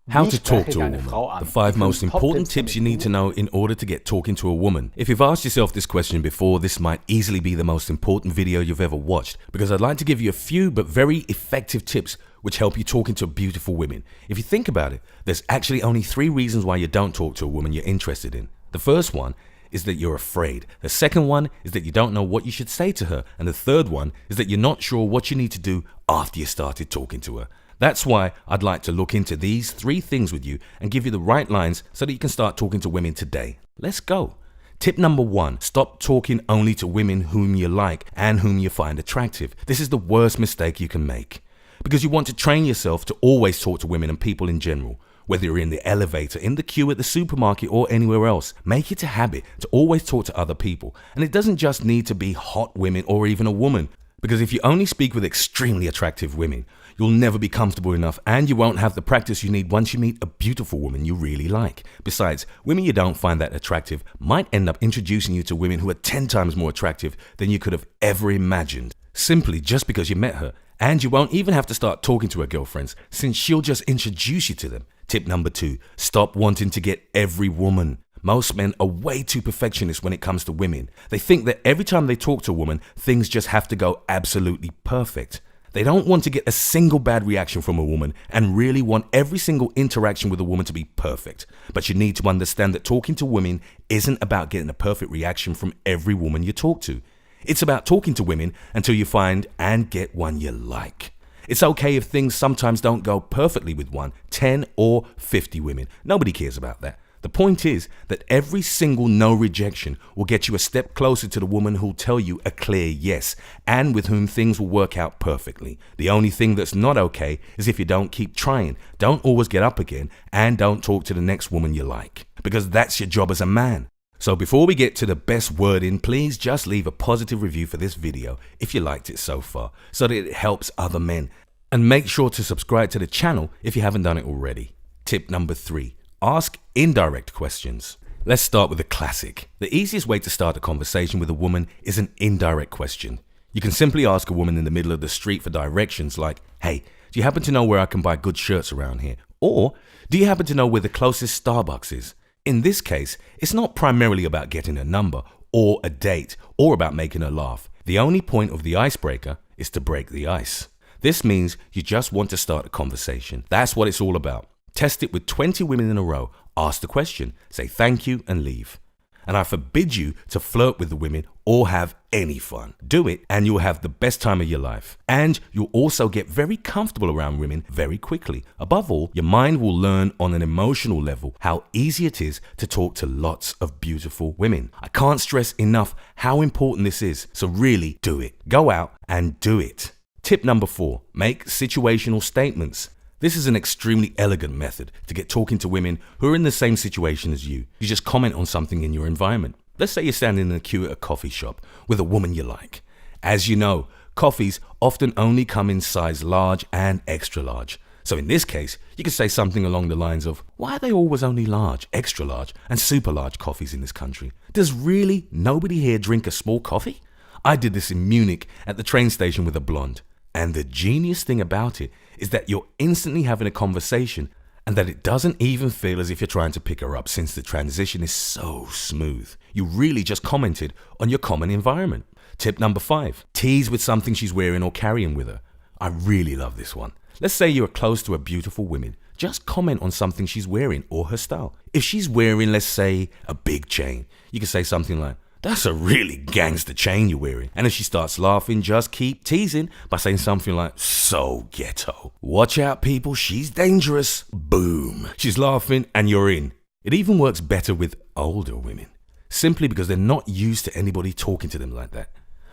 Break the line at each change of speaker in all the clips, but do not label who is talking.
How
Wie
to talk
spreche
to
ich
a
eine
woman.
Frau an?
The 5
Die
most
5
important
Top-Tipps,
tips you
damit
need to
du
know in order to get talking to a woman. If you've asked yourself this question before, this might easily be the most important video you've ever watched, because I'd like to give you a few but very effective tips which help you talking to beautiful women. If you think about it, there's actually only 3 reasons why you don't talk to a woman you're interested in. The first one is that you're afraid. The second one is that you don't know what you should say to her. And the third one is that you're not sure what you need to do after you started talking to her. That's why I'd like to look into these 3 things with you and give you the right lines so that you can start talking to women today. Let's go. Tip number 1, stop talking only to women whom you like and whom you find attractive. This is the worst mistake you can make, because you want to train yourself to always talk to women and people in general. Whether you're in the elevator, in the queue at the supermarket, or anywhere else, make it a habit to always talk to other people. And it doesn't just need to be hot women or even a woman, because if you only speak with extremely attractive women, you'll never be comfortable enough and you won't have the practice you need once you meet a beautiful woman you really like. Besides, women you don't find that attractive might end up introducing you to women who are 10 times more attractive than you could have ever imagined, simply just because you met her. And you won't even have to start talking to her girlfriends, since she'll just introduce you to them. Tip number 2, stop wanting to get every woman. Most men are way too perfectionist when it comes to women. They think that every time they talk to a woman, things just have to go absolutely perfect. They don't want to get a single bad reaction from a woman and really want every single interaction with a woman to be perfect. But you need to understand that talking to women isn't about getting a perfect reaction from every woman you talk to. It's about talking to women until you find and get one you like. It's okay if things sometimes don't go perfectly with 1, 10 or 50 women. Nobody cares about that. The point is that every single no rejection will get you a step closer to the woman who'll tell you a clear yes, and with whom things will work out perfectly. The only thing that's not okay is if you don't keep trying, don't always get up again, and don't talk to the next woman you like, because that's your job as a man. So before we get to the best wording, please just leave a positive review for this video if you liked it so far, so that it helps other men. And make sure to subscribe to the channel if you haven't done it already. Tip number 3, ask indirect questions. Let's start with a classic. The easiest way to start a conversation with a woman is an indirect question. You can simply ask a woman in the middle of the street for directions like, hey, do you happen to know where I can buy good shirts around here? Or, do you happen to know where the closest Starbucks is? In this case, it's not primarily about getting a number or a date or about making her laugh. The only point of the icebreaker is to break the ice. This means you just want to start a conversation. That's what it's all about. Test it with 20 women in a row. Ask the question, say thank you, and leave. And I forbid you to flirt with the women or have any fun. Do it and you'll have the best time of your life. And you'll also get very comfortable around women very quickly. Above all, your mind will learn on an emotional level how easy it is to talk to lots of beautiful women. I can't stress enough how important this is. So really do it. Go out and do it. Tip number 4, make situational statements. This is an extremely elegant method to get talking to women who are in the same situation as you. You just comment on something in your environment. Let's say you're standing in a queue at a coffee shop with a woman you like. As you know, coffees often only come in size large and extra large. So in this case, you could say something along the lines of, why are they always only large, extra large, and super large coffees in this country? Does really nobody here drink a small coffee? I did this in Munich at the train station with a blonde. And the genius thing about it is that you're instantly having a conversation and that it doesn't even feel as if you're trying to pick her up, since the transition is so smooth. You really just commented on your common environment. Tip number 5, tease with something she's wearing or carrying with her. I really love this one. Let's say you're close to a beautiful woman. Just comment on something she's wearing or her style. If she's wearing, let's say, a big chain, you can say something like, that's a really gangster chain you're wearing. And if she starts laughing, just keep teasing by saying something like, so ghetto. Watch out, people, she's dangerous. Boom. She's laughing and you're in. It even works better with older women, simply because they're not used to anybody talking to them like that.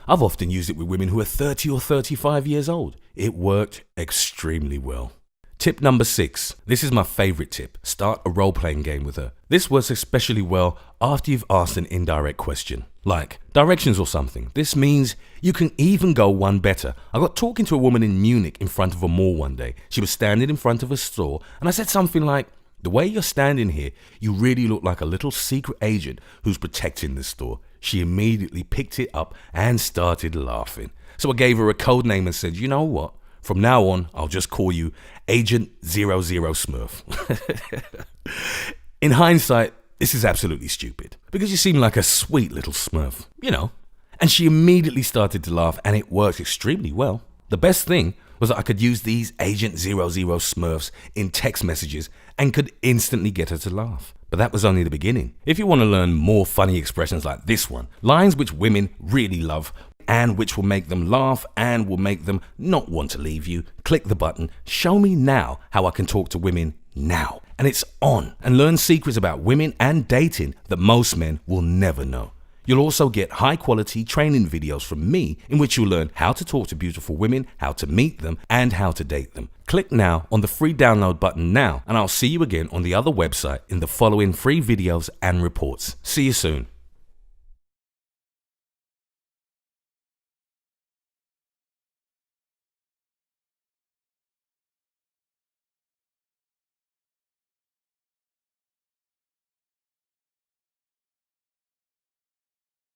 I've often used it with women who are 30 or 35 years old. It worked extremely well. Tip number 6. This is my favorite tip. Start a role-playing game with her. This works especially well after you've asked an indirect question, like directions or something. This means you can even go one better. I got talking to a woman in Munich in front of a mall one day. She was standing in front of a store and I said something like, the way you're standing here, you really look like a little secret agent who's protecting the store. She immediately picked it up and started laughing. So I gave her a code name and said, you know what? From now on, I'll just call you Agent 00 Smurf. In hindsight, this is absolutely stupid, because you seem like a sweet little Smurf, you know. And she immediately started to laugh, and it worked extremely well. The best thing was that I could use these Agent 00 Smurfs in text messages and could instantly get her to laugh. But that was only the beginning. If you want to learn more funny expressions like this one, lines which women really love and which will make them laugh and will make them not want to leave you, click the button, show me now how I can talk to women now. And it's on. And learn secrets about women and dating that most men will never know. You'll also get high quality training videos from me in which you'll learn how to talk to beautiful women, how to meet them, and how to date them. Click now on the free download button now, and I'll see you again on the other website in the following free videos and reports. See you soon.